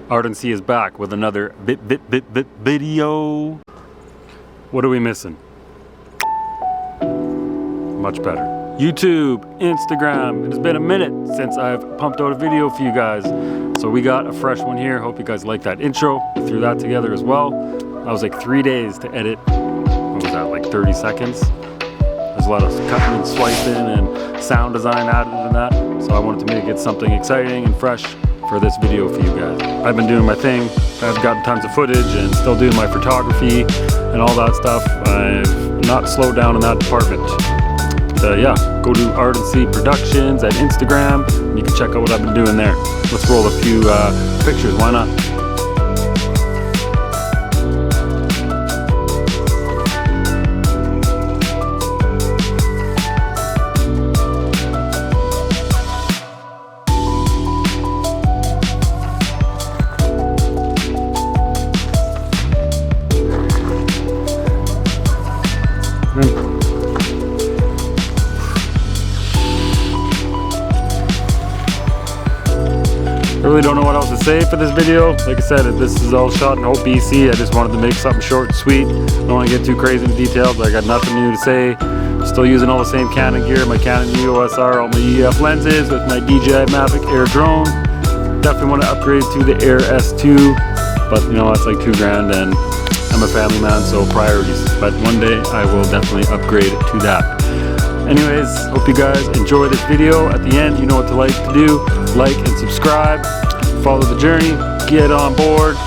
Ardency is back with another video. What are we missing? Much better. YouTube, Instagram. It has been a minute since I've pumped out a video for you guys. So we got a fresh one here. Hope you guys like that intro. We threw that together as well. That was like 3 days to edit. What was that, like 30 seconds? There's a lot of cutting and swiping and sound design added in that. So I wanted to make it something exciting and fresh for this video for you guys. I've been doing my thing. I've gotten tons of footage and still doing my photography and all that stuff. I've not slowed down in that department. Yeah, go to Ardency Productions at Instagram and you can check out what I've been doing there. Let's roll a few pictures, why not? I really don't know what else to say for this video. Like I said, this is all shot in OBC. I just wanted to make something short and sweet. Don't want to get too crazy in the details. I got nothing new to say. Still using all the same Canon gear, my Canon EOS R, all my EF lenses with my DJI Mavic Air drone. Definitely want to upgrade to the Air S2, but you know, that's like $2,000 and I'm a family man, so priorities. But one day I will definitely upgrade to that. Anyways, hope you guys enjoy this video. At the end, you know what to like to do. Like and subscribe. Follow the journey. Get on board.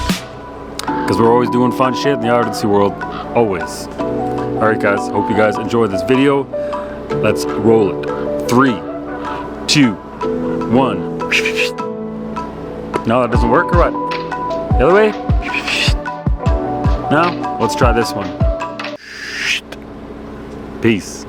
Because we're always doing fun shit in the Ardency world. Always. Alright guys, hope you guys enjoy this video. Let's roll it. 3, 2, 1. No, that doesn't work or what? The other way? No? Let's try this one. Peace.